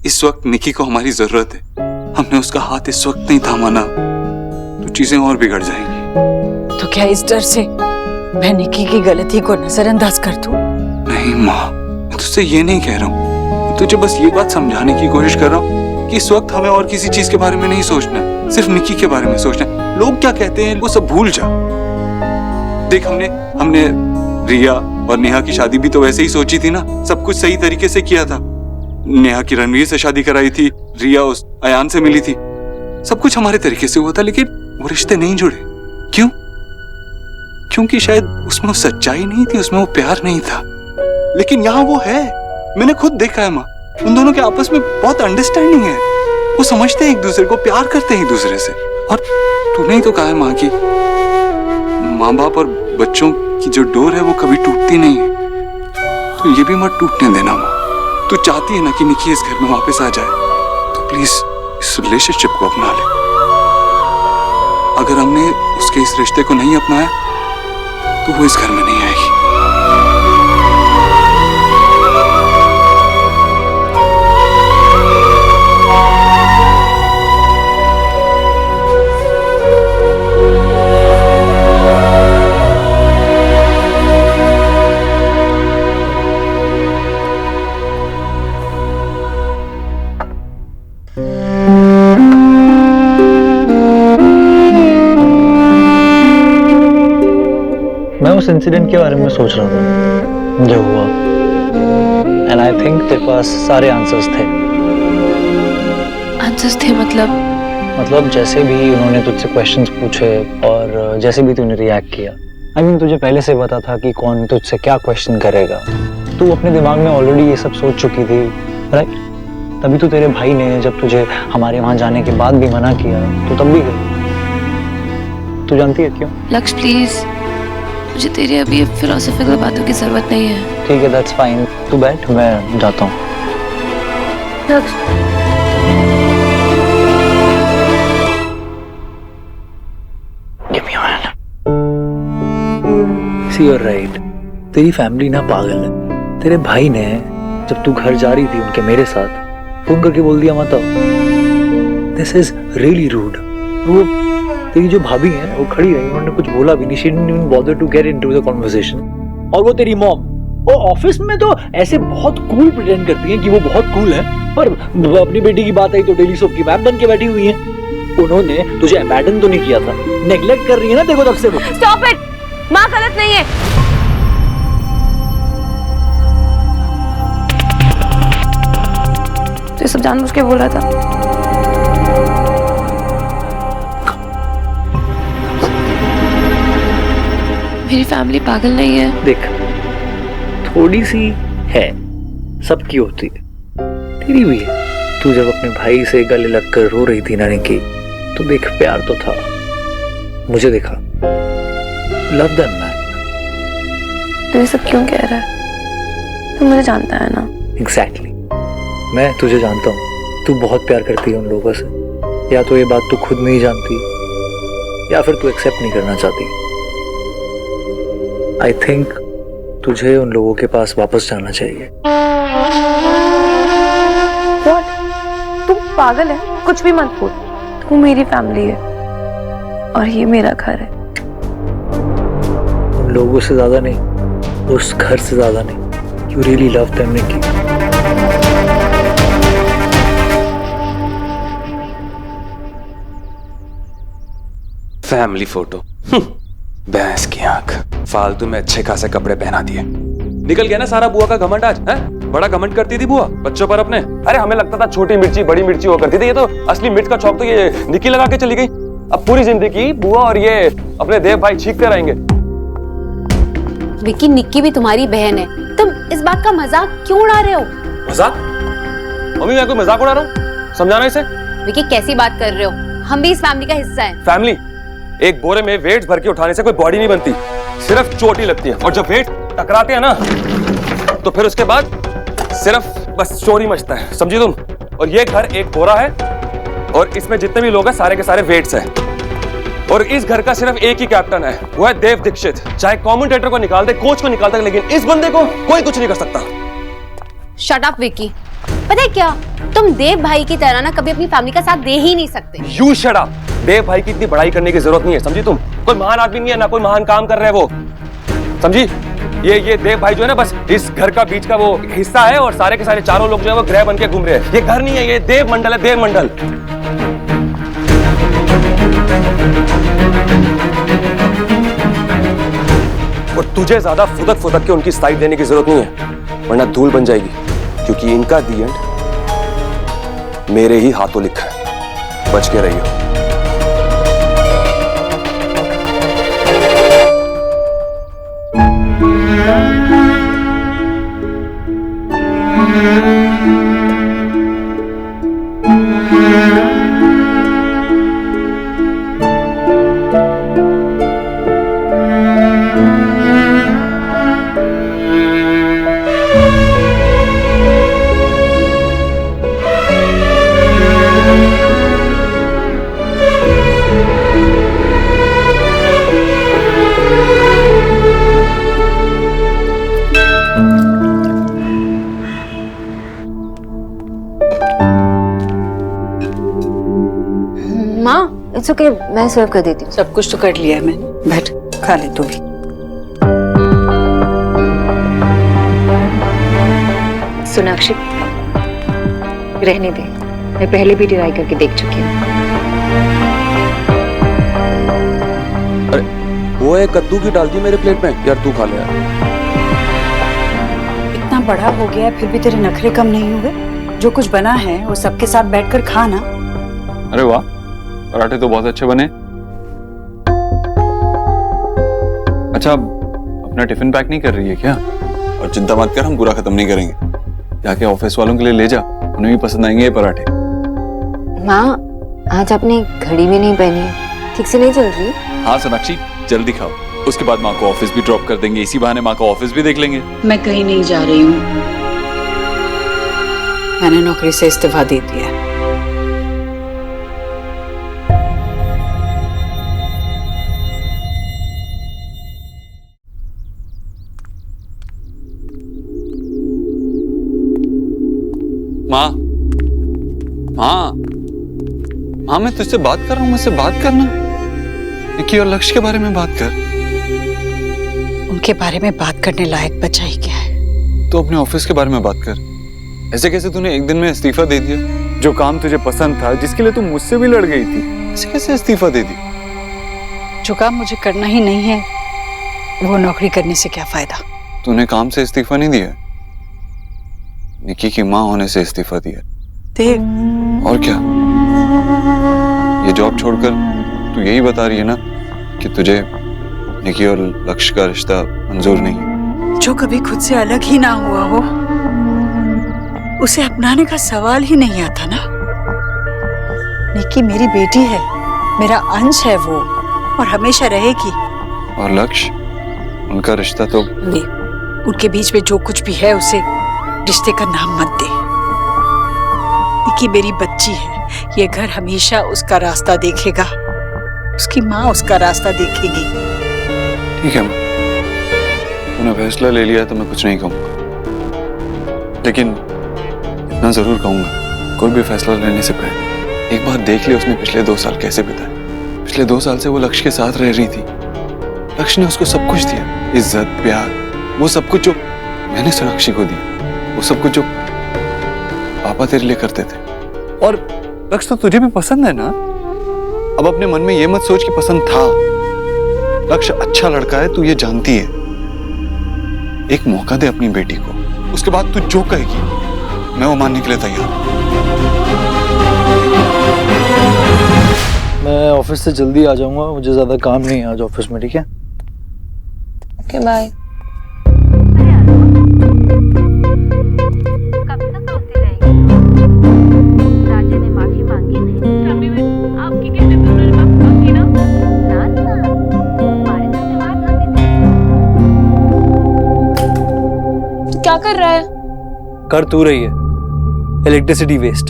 इस वक्त निकी को हमारी जरूरत है। हमने उसका हाथ इस वक्त नहीं थामा ना तो चीजें और बिगड़ जाएंगी। तो क्या इस डर से मैं निकी की गलती को नजरअंदाज कर दूं? नहीं माँ, मैं तुझसे ये नहीं कह रहा हूँ, तुझे बस ये बात समझाने की कोशिश कर रहा हूँ कि इस वक्त हमें और किसी चीज के बारे में नहीं सोचना, सिर्फ निकी के बारे में सोचना है। लोग क्या कहते हैं वो सब भूल जा। देख हमने रिया और नेहा की शादी भी तो वैसे ही सोची थी ना, सब कुछ सही तरीके से किया था। नेहा की रणवीर से शादी कराई थी, रिया उस अयान से मिली थी, सब कुछ हमारे तरीके से हुआ था, लेकिन वो रिश्ते नहीं जुड़े। क्यों? क्योंकि शायद उसमें वो सच्चाई नहीं थी, उसमें वो प्यार नहीं था। लेकिन यहाँ वो है, मैंने खुद देखा है माँ, उन दोनों के आपस में बहुत अंडरस्टैंडिंग है, वो समझते हैं एक दूसरे को, प्यार करते हैं एक दूसरे से। और तूने ही तो कहा है माँ की माँ बाप और बच्चों की जो डोर है वो कभी टूटती नहीं है, तो ये भी मत टूटने देना माँ। तू चाहती है ना कि निकी इस घर में वापस आ जाए, तो प्लीज इस रिलेशनशिप को अपना ले। अगर हमने उसके इस रिश्ते को नहीं अपनाया तो वो इस घर में नहीं आएगी। मैं उस इंसिडेंट के बारे में सोच रहा था जो हुआ, एंड आई थिंक तेरे पास सारे आंसर्स थे। आंसर्स थे मतलब जैसे भी उन्होंने तुझसे क्वेश्चंस पूछे और जैसे भी तूने रिएक्ट किया, आई मीन तुझे पहले से पता था कि कौन तुझसे क्या क्वेश्चन करेगा। तू अपने दिमाग में ऑलरेडी ये सब सोच चुकी थी, राइट? तभी तो तेरे भाई ने जब तुझे हमारे वहां जाने के बाद भी मना किया तो तब भी गई। तू जानती है क्यों? लक्ष्य प्लीज, मुझे तेरी अभी फिलोसॉफिकल बातों की जरूरत नहीं है। ठीक है, दैट्स फाइन, तू बैठ, मैं जाता हूँ। Give me your hand. See, you're right. तेरी फैमिली ना पागल है। तेरे भाई ने जब तू घर जा रही थी उनके मेरे साथ फोन करके बोल दिया मत आओ। This is really rude. वो तेरी जो भाभी है वो खड़ी रही, उन्होंने कुछ बोला भी नहीं, she didn't even bother to get into the conversation। और वो तेरी मॉम, वो ऑफिस में तो ऐसे बहुत कूल प्रिटेंड करती हैं कि वो बहुत कूल है, पर अपनी बेटी की बात आई तो डेली सोप की मैम बन के बैठी हुई हैं। उन्होंने तुझे अबैंडन तो नहीं किया था, नेग्लेक्ट कर रही है ना देखो तब से वो। स्टॉप इट, माँ गलत नहीं है। तो ये सब जानबूझ के बोल रहा था। मेरी फैमिली पागल नहीं है। देख, थोड़ी सी है, सबकी होती है, तेरी भी है। तू जब अपने भाई से गले लगकर रो रही थी ना निकी, तो देख प्यार तो था, मुझे देखा, लव दैम मैन। तो ये सब क्यों कह रहा है? तू मुझे जानता है ना। एग्जैक्टली, मैं तुझे जानता हूँ, तू बहुत प्यार करती है उन लोगों से। या तो ये बात तू खुद नहीं जानती या फिर तू एक्सेप्ट नहीं करना चाहती। आई थिंक तुझे उन लोगों के पास वापस जाना चाहिए। What? तू पागल है, कुछ भी मत बोल। तू मेरी फैमिली है और ये मेरा घर है। उन लोगों से ज्यादा नहीं, उस घर से ज्यादा नहीं। You really love them, Nikki. Family photo, भैंस की आंख, फालतू में अच्छे खासे कपड़े पहना दिए। निकल गया ना सारा बुआ का घमंड आज, हैं? बड़ा घमंड करती थी बुआ बच्चों पर अपने। अरे हमें लगता था छोटी मिर्ची बड़ी मिर्ची हुआ करती थी, ये तो असली मिर्च का चौक तो ये निकी लगा के चली गई। अब पूरी जिंदगी बुआ और ये अपने देव भाई चीखते रहेंगे। विकी, निक्की भी तुम्हारी बहन है, तुम इस बात का मजाक क्यों उड़ा रहे हो? मजाक? मम्मी मैं कोई मजाक उड़ा रहा हूँ? समझाना इसे। विकी कैसी बात कर रहे हो? हम भी इस फैमिली का हिस्सा हैं। फैमिली? एक बोरे में वेट्स भर के उठाने से कोई बॉडी नहीं बनती, सिर्फ चोटी लगती है। और जब वेट टकराते हैं ना तो फिर उसके बाद सिर्फ बस चोरी मचता है, समझी तुम? और ये घर एक बोरा है और इसमें जितने भी लोग हैं सारे के सारे वेट्स हैं। और इस घर का सिर्फ एक ही कैप्टन है, वो है देव दीक्षित। चाहे कमेंटेटर को निकाल दे, कोच को निकाल दे, लेकिन इस बंदे को कोई कुछ नहीं कर सकता। शट अप विकी, पता है क्या, तुम देव भाई की तरह ना कभी अपनी फैमिली का साथ दे ही नहीं सकते। You shut up. देव भाई की इतनी बड़ाई करने की जरूरत नहीं है, समझी तुम? कोई महान आदमी नहीं है, ना कोई महान काम कर रहे हैं वो, समझी? ये देव भाई जो है ना, बस इस घर का बीच का वो हिस्सा है, और सारे के सारे चारों लोग जो है वो ग्रह बन के घूम रहे हैं। ये घर नहीं है, ये देव मंडल है, देव मंडल। और तुझे ज्यादा फुदक फुदक के उनकी साइड देने की जरूरत नहीं है, वरना धूल बन जाएगी, क्योंकि इनका दी एंड मेरे ही हाथों लिखा है। बच के रहियो। माँ इट्स ओके, मैं सर्व कर देती हूँ। सब कुछ तो कर लिया है मैंने, बैठ खा ले तू भी। सोनाक्षी रहने दे, मैं पहले भी ट्राई करके देख चुकी हूँ। अरे वो है कद्दू की डाल दी मेरे प्लेट में, यार तू खा ले यार। इतना बड़ा हो गया है फिर भी तेरे नखरे कम नहीं हुए। जो कुछ बना है वो सबके साथ बैठकर खाना। अरे वाह, पराठे तो बहुत अच्छे बने। अच्छा, अपना टिफिन पैक नहीं कर रही है क्या? और चिंता मत कर, हम पूरा खत्म नहीं करेंगे। जाके ऑफिस वालों के लिए ले जा, उन्हें भी पसंद आएंगे ये पराठे। माँ आज आपने घड़ी भी नहीं पहनी है, ठीक से नहीं चल रही? हाँ सोनाक्षी, जल्दी खाओ, उसके बाद माँ को ऑफिस भी ड्रॉप कर देंगे, इसी बहाने माँ का ऑफिस भी देख लेंगे। मैं कहीं नहीं जा रही हूँ, मैंने नौकरी से इस्तीफा दे दिया है। माँ माँ माँ, मैं तुझसे बात कर रहा हूँ, मुझसे बात करना। निकी और लक्ष्य के बारे में बात कर। उनके बारे में बात करने लायक बचा ही क्या है? तो अपने ऑफिस के बारे में बात कर। ऐसे कैसे तूने एक दिन में इस्तीफा दे दिया? जो काम तुझे पसंद था, जिसके लिए तू मुझसे भी लड़ गई थी, ऐसे कैसे इस्तीफा दे दी? जो काम मुझे करना ही नहीं है वो नौकरी करने से क्या फायदा? तूने काम से इस्तीफा नहीं दिया, निकी की माँ होने से इस्तीफा दिया। देव, और क्या, ये जॉब छोड़कर तू यही बता रही है ना कि तुझे निकी और लक्ष्य का रिश्ता मंजूर नहीं है? जो कभी खुद से अलग ही ना हुआ हो उसे अपनाने का सवाल ही नहीं आता ना। निकी मेरी बेटी है, मेरा अंश है वो, और हमेशा रहेगी। और लक्ष्य, उनका रिश्ता तो उनके बीच में जो कुछ भी है उसे रिश्ते का नाम मत दे। निकी मेरी बच्ची है, ये घर हमेशा उसका रास्ता देखेगा, उसकी माँ उसका रास्ता देखेगी। ठीक है माँ, तूने फैसला ले लिया तो मैं कुछ नहीं कहूंगा, लेकिन इतना जरूर कहूंगा, कोई भी फैसला लेने से पहले एक बार देख ले उसने पिछले 2 साल कैसे बिताए। पिछले 2 साल से वो लक्ष्य के साथ रह रही थी, लक्ष्य ने उसको सब कुछ दिया, इज्जत, प्यार, वो सब कुछ जो मैंने सोनाक्षी को दिया, वो सब कुछ जो पापा तेरे लिए करते थे। और लक्ष्य तो तुझे भी पसंद है ना? अब अपने मन में ये मत सोच कि पसंद था। लक्ष्य अच्छा लड़का है, तू ये जानती है। एक मौका दे अपनी बेटी को, उसके बाद तू जो कहेगी मैं वो मानने के लिए तैयार हूं। मैं ऑफिस से जल्दी आ जाऊंगा, मुझे ज्यादा काम नहीं है आज ऑफिस में, ठीक है? Okay bye. क्या कर रहा है? कर तू रही है इलेक्ट्रिसिटी वेस्ट।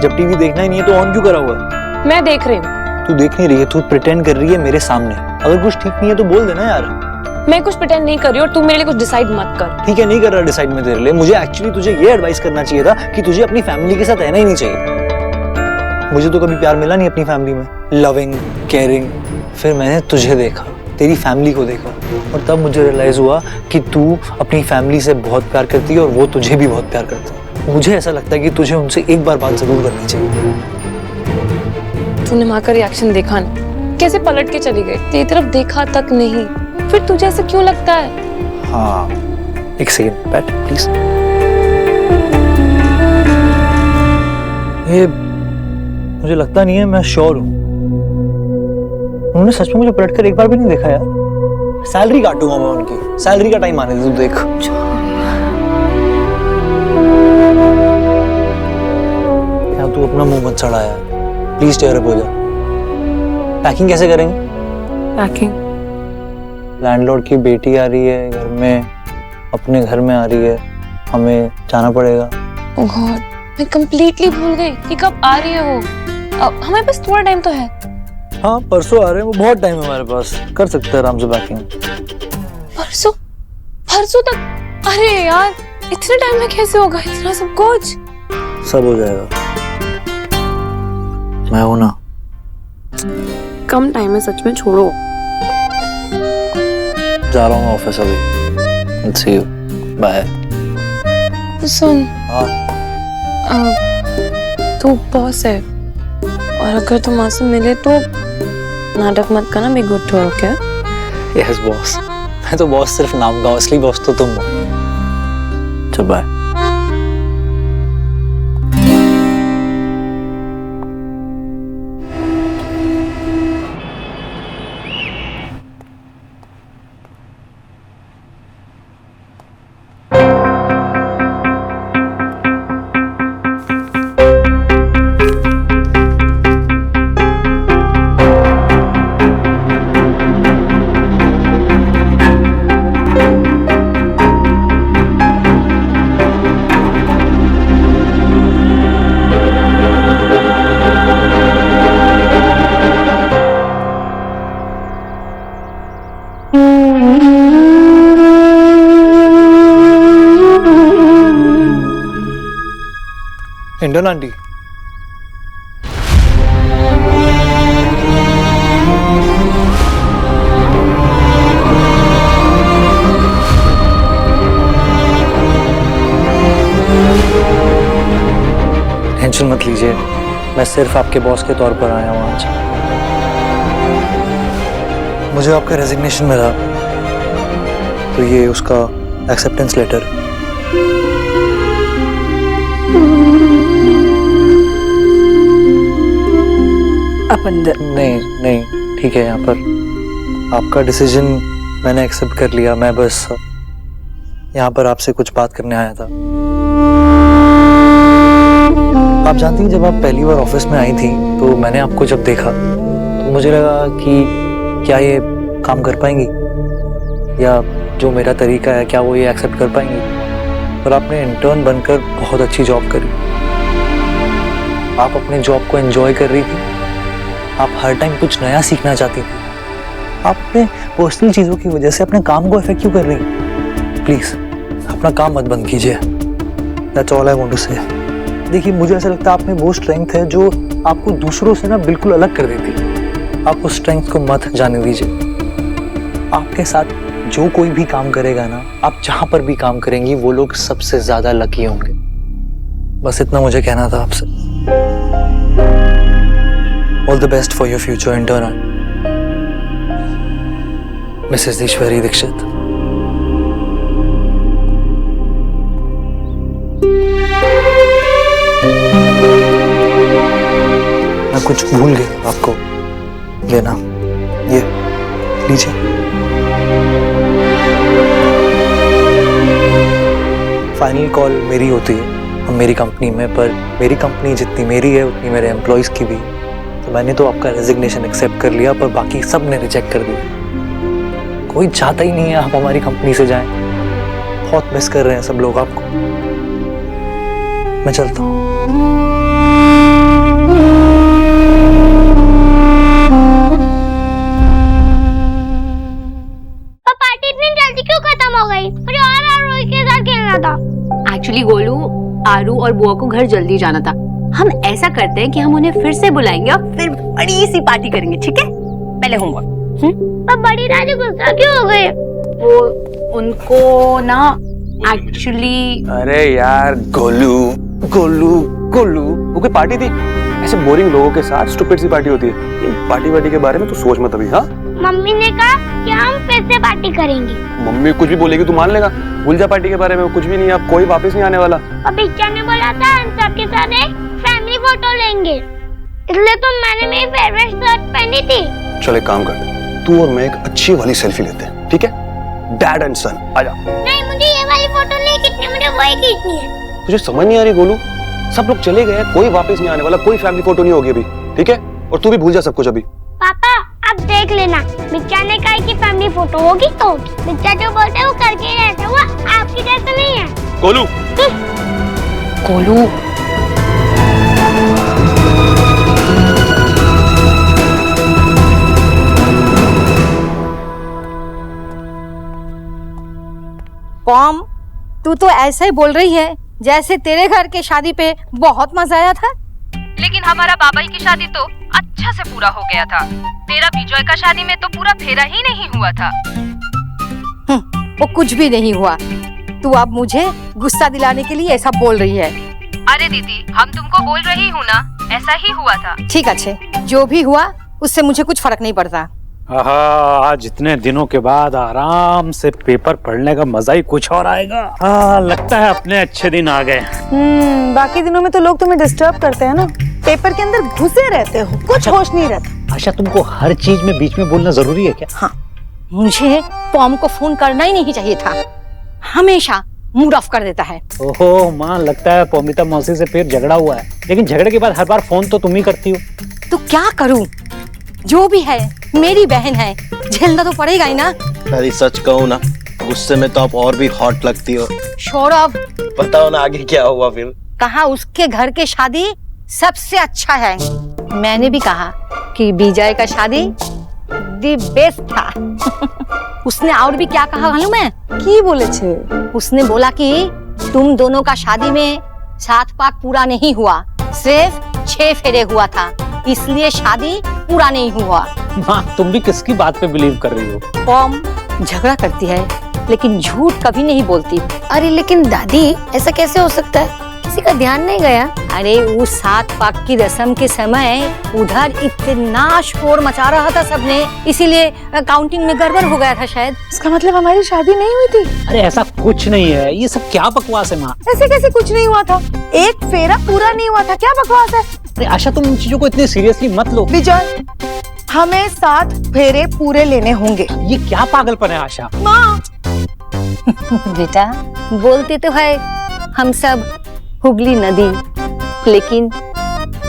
जब टीवी देखना ही नहीं है तो ऑन क्यों करा हुआ है? मैं देख रही हूँ। तू देख नहीं रही है, तू प्रिटेंड कर रही है मेरे सामने। अगर कुछ ठीक नहीं है तो बोल देना यार। मैं कुछ प्रिटेंड नहीं कर रही और तू मेरे लिए कुछ डिसाइड मत कर। ठीक है, नहीं कर रहा डिसाइड मैं तेरे लिए। मुझे एक्चुअली तुझे ये एडवाइस करना चाहिए था कि तुझे अपनी फैमिली के साथ रहना ही नहीं चाहिए। मुझे तो कभी प्यार मिला नहीं अपनी फैमिली में, लविंग केयरिंग। फिर मैंने तुझे देखा, तेरी फैमिली को देखा, और तब मुझे रियलाइज हुआ कि तू अपनी फैमिली से बहुत प्यार करती है और वो तुझे भी बहुत प्यार करता है। मुझे ऐसा लगता है कि तुझे उनसे एक बार बात जरूर करनी चाहिए। तूने माँ का रिएक्शन देखा ना, कैसे पलट के चली गई, तेरी तरफ देखा तक नहीं। फिर तुझे ऐसा क्यों लगता है? हाँ, एक सेकेंड बैठ प्लीज। ये मुझे लगता नहीं है, मैं श्योर हूँ उन्होंने सच में मुझे पलटकर एक बार भी नहीं देखा यार। सैलरी काटूंगा मैं उनकी, सैलरी का टाइम आने दे तू देख। यार तू अपना मुंह मत चढ़ा यार, प्लीज टेयर अप हो जा। पैकिंग कैसे करेंगे? पैकिंग? लैंडलॉर्ड की बेटी आ रही है घर में, अपने घर में आ रही है, हमें जाना पड़ेगा। ओह गॉड, मैं कंप्लीटली भूल गई कि कब आ रही है वो। अब हमें बस थोड़ा टाइम तो है। हाँ परसों आ रहे हैं, वो बहुत टाइम है हमारे पास, कर सकते हैं आराम से पैकिंग। परसों? परसों तक? अरे यार इतने टाइम में कैसे होगा इतना सब कुछ? सब हो जाएगा, मैं हूं ना। कम टाइम है सच में, छोड़ो। जा रहा हूँ ऑफिस अभी। See you. Bye. सुन, हाँ तू बॉस है और अगर तुम माँ से मिले तो नाटक मत करना, be good to her, okay? Yes boss, मैं तो बॉस सिर्फ नाम का, असली बॉस तो तुम हो। चल बाय। इंडियन आंटी, टेंशन मत लीजिए, मैं सिर्फ आपके बॉस के तौर पर आया हूँ आज। मुझे आपका रेजिग्नेशन मिला, तो ये उसका एक्सेप्टेंस लेटर। आप अंदर। नहीं नहीं ठीक है, यहाँ पर आपका डिसीजन मैंने एक्सेप्ट कर लिया। मैं बस यहाँ पर आपसे कुछ बात करने आया था। आप जानती हैं, जब आप पहली बार ऑफिस में आई थी तो मैंने आपको जब देखा तो मुझे लगा कि क्या ये काम कर पाएंगी, या जो मेरा तरीका है क्या वो ये एक्सेप्ट कर पाएंगी। पर आपने इंटर्न बनकर बहुत अच्छी जॉब करी, आप अपने जॉब को एंजॉय कर रही थी, आप हर टाइम कुछ नया सीखना चाहती थी। आप अपने पर्सनल चीज़ों की वजह से अपने काम को इफेक्ट क्यों कर रही? प्लीज़ अपना काम मत बंद कीजिए। That's all I want to say. देखिए मुझे ऐसा लगता है आप में वो स्ट्रेंथ है जो आपको दूसरों से ना बिल्कुल अलग कर देती। आप उस स्ट्रेंथ को मत जाने दीजिए। आपके साथ जो कोई भी काम करेगा ना, आप जहाँ पर भी काम करेंगी वो लोग सबसे ज़्यादा लकी होंगे। बस इतना मुझे कहना था आपसे। All the best for your future intern, Mrs. Ishwari Dikshit. मैं कुछ भूल गया आपको लेना, ये लीजिए। फाइनल कॉल मेरी होती है मेरी कंपनी में, पर मेरी कंपनी जितनी मेरी है उतनी मेरे एम्प्लॉयज की भी। तो मैंने तो आपका रेजिग्नेशन एक्सेप्ट कर लिया, पर बाकी सब ने रिजेक्ट कर दिया। कोई चाहता ही नहीं है आप हमारी कंपनी से जाएं। बहुत मिस कर रहे हैं सब लोग आपको। मैं चलता हूँ। पार्टी एक्चुअली गोलू, आरू और बुआ को घर जल्दी जाना था। हम ऐसा करते हैं कि हम उन्हें फिर से बुलाएंगे और फिर बड़ी सी पार्टी करेंगे, ठीक है? पहले होमवर्क। पर बड़ी दादी गुस्सा क्यों हो गई? वो उनको ना एक्चुअली अरे यार गोलू गोलू गोलू, वो कोई पार्टी थी? ऐसे बोरिंग लोगों के साथ स्टूपिड सी पार्टी होती है। ये पार्टी के बारे में तू सोच मत अभी। हाँ, मम्मी ने कहा कि हम फिर से पार्टी करेंगे। मम्मी कुछ भी बोलेगी तू मान लेगा? भूल जा पार्टी के बारे में, कुछ भी नहीं, अब कोई वापस नहीं आने वाला। और पिक्चर ने बोला था हम सबके साथ एक फैमिली फोटो लेंगे, इसलिए तो मैंने मेरी फेवरेट शर्ट पहनी थी। चल एक काम कर, तू और मैं एक अच्छी वाली सेल्फी लेते हैं, ठीक है? डैड एंड सन, आजा। नहीं, मुझे ये वाली फोटो नहीं खींचनी, मुझे वही खींचनी है। तुझे समझ नहीं आ रही गोलू? सब लोग चले गए, कोई वापस नहीं आने वाला, कोई फैमिली फोटो नहीं होगी अभी, ठीक है? और तू भी भूल जा सब कुछ अभी। पापा अब देख लेना, बिच्चा ने कहा कि फैमिली फोटो होगी तो होगी। बिच्चा जो बोलते हैं वो करके ही रहते हैं, वो आपकी जैसा नहीं है। गोलू गोलू पॉम, तू तो ऐसा ही बोल रही है जैसे तेरे घर के शादी पे बहुत मजा आया था। लेकिन हमारा बाबल की शादी तो अच्छा से पूरा हो गया था। तेरा विजय का शादी में तो पूरा फेरा ही नहीं हुआ था। वो कुछ भी नहीं हुआ। तू अब मुझे गुस्सा दिलाने के लिए ऐसा बोल रही है। अरे दीदी, हम तुमको बोल रही हूँ ना, ऐसा ही हुआ था। ठीक अच्छे, जो भी हुआ उससे मुझे कुछ फर्क नहीं पड़ता। आज इतने दिनों के बाद आराम से पेपर पढ़ने का मजा ही कुछ और आएगा। लगता है अपने अच्छे दिन आ गए। बाकी दिनों में तो लोग तुम्हें डिस्टर्ब करते हैं ना, पेपर के अंदर घुसे रहते हो, कुछ होश नहीं रहता। आशा, तुमको हर चीज में बीच में बोलना जरूरी है क्या? हाँ, मुझे पॉम को फोन करना ही नहीं चाहिए था, हमेशा मूड ऑफ कर देता है। ओहो माँ, लगता है पौमिता मौसी से फिर झगड़ा हुआ है। लेकिन झगड़े के बाद हर बार फोन तो तुम ही करती हो। तो क्या करूं, जो भी है मेरी बहन है, झेलना तो पड़ेगा ही ना। अरे सच कहूँ ना, गुस्से में तो आप और भी हॉट लगती हो। सौरभ, बताओ ना आगे क्या हुआ फिर? कहा उसके घर के शादी सबसे अच्छा है। मैंने भी कहा कि विजय का शादी दी बेस्ट था। उसने और भी क्या कहा मालूम है? की बोले छे? उसने बोला कि तुम दोनों का शादी में 7 पाक पूरा नहीं हुआ, सिर्फ 6 फेरे हुआ था, इसलिए शादी पूरा नहीं हुआ। माँ, तुम भी किसकी बात पे बिलीव कर रही हो? पॉम झगड़ा करती है लेकिन झूठ कभी नहीं बोलती। अरे लेकिन दादी, ऐसा कैसे हो सकता है? किसी का ध्यान नहीं गया? अरे उस 7 पाक की रस्म के समय उधर इतना शोर मचा रहा था सबने, इसीलिए काउंटिंग में गड़बड़ हो गया था शायद। इसका मतलब हमारी शादी नहीं हुई थी? अरे ऐसा कुछ नहीं है, ये सब क्या बकवास है माँ? ऐसे कैसे कुछ नहीं हुआ था? एक फेरा पूरा नहीं हुआ था, क्या बकवास है? अरे आशा, तुम इन चीजों को इतनी सीरियसली मत लो। विजय, हमें 7 फेरे पूरे लेने होंगे। ये क्या पागलपन है आशा? माँ, बेटा बोलते तो है हम सब हुगली नदी, लेकिन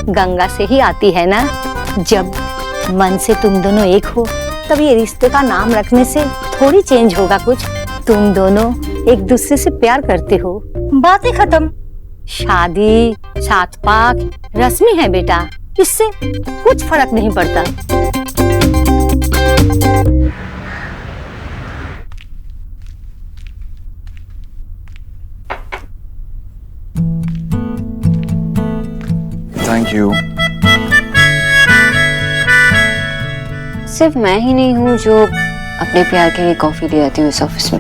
गंगा से ही आती है ना। जब मन से तुम दोनों एक हो तब ये रिश्ते का नाम रखने से थोड़ी चेंज होगा कुछ। तुम दोनों एक दूसरे से प्यार करते हो, बातें खत्म। शादी 7 पाक रस्मी है बेटा, इससे कुछ फर्क नहीं पड़ता। Thank you. सिर्फ मैं ही नहीं हूँ जो अपने प्यार के लिए कॉफी ले आती हूँ इस ऑफिस में।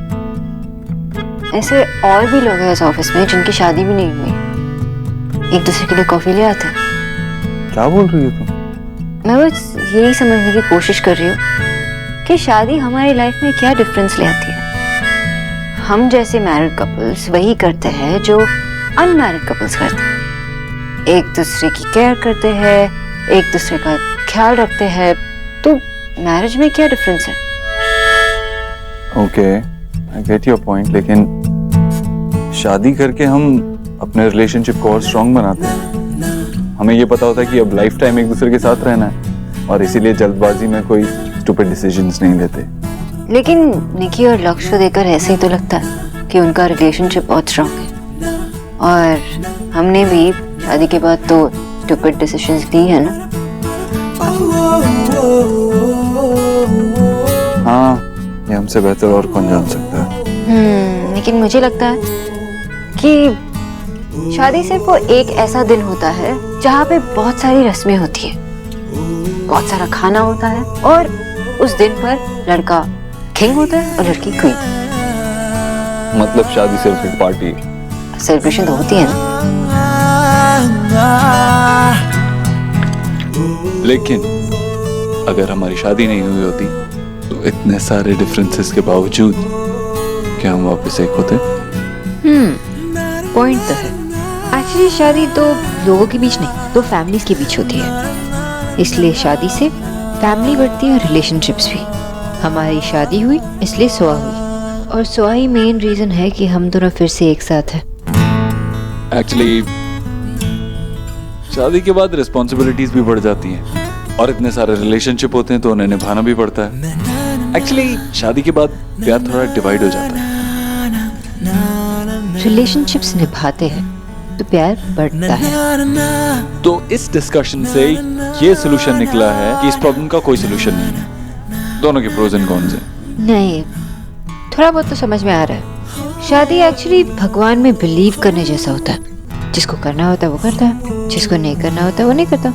ऐसे और भी लोग हैं इस ऑफिस में जिनकी शादी भी नहीं हुई, एक दूसरे के लिए कॉफी ले आते हैं। क्या बोल रही हो तुम? मैं बस यही समझने की कोशिश कर रही हूँ कि शादी हमारी लाइफ में क्या डिफरेंस ले आती है। हम जैसे मैरिड कपल्स वही करते हैं जो अनमैरिड कपल्स करते हैं। एक दूसरे की केयर करते हैं, एक दूसरे का ख्याल रखते हैं। तो मैरिज में क्या डिफरेंस है? Okay, I get your point, लेकिन शादी करके हम अपने रिलेशनशिप को और स्ट्रॉन्ग बनाते हैं। हमें ये पता होता है कि अब लाइफ टाइम एक दूसरे के साथ रहना है, और इसीलिए जल्दबाजी में कोई स्टूपिड डिसीजंस नहीं लेते। लेकिन निकी और लक्ष्य को देखकर ऐसे ही तो लगता है कि उनका रिलेशनशिप बहुत स्ट्रॉन्ग है, और हमने भी शादी के बाद तो स्टूपिड डिसीजंस ली है ना। हाँ, ये हमसे बेहतर और कौन जान सकता है। लेकिन मुझे लगता है कि शादी सिर्फ वो एक ऐसा दिन होता है जहाँ पे बहुत सारी रस्में होती है, बहुत सारा खाना होता है, और उस दिन पर लड़का किंग होता है और लड़की क्वीन। मतलब शादी सिर्फ एक पार्टी, सेलिब्रेशन तो होती है ना। लेकिन अगर हमारी शादी नहीं हुई होती तो इतने सारे डिफरेंसेस के बावजूद क्या हम वापस एक होते? पॉइंट तो है। एक्चुअली शादी तो लोगों के बीच नहीं, दो फैमिलीज के बीच होती है, इसलिए शादी से फैमिली बढ़ती है और रिलेशनशिप्स भी। हमारी शादी हुई इसलिए सुहा हुई, और सुहा ही मेन रीजन है कि हम दोनों फिर से एक साथ हैं। एक्चुअली शादी के बाद रिस्पॉन्सिबिलिटीज भी बढ़ जाती हैं और इतने सारे रिलेशनशिप होते हैं तो उन्हें निभाना भी पड़ता है। एक्चुअली शादी के बाद प्यार थोड़ा डिवाइड हो जाता है। रिलेशनशिप्स निभाते हैं तो प्यार बढ़ता है। तो इस डिस्कशन से ये सोल्यूशन निकला है कि इस प्रॉब्लम का कोई सोल्यूशन नहीं है, दोनों के प्रोज एंड कॉन्स हैं। नहीं, थोड़ा बहुत तो समझ में आ रहा है। शादी एक्चुअली भगवान में बिलीव करने जैसा होता है, जिसको करना होता है वो करता है, जिसको नहीं करना होता है वो नहीं करता।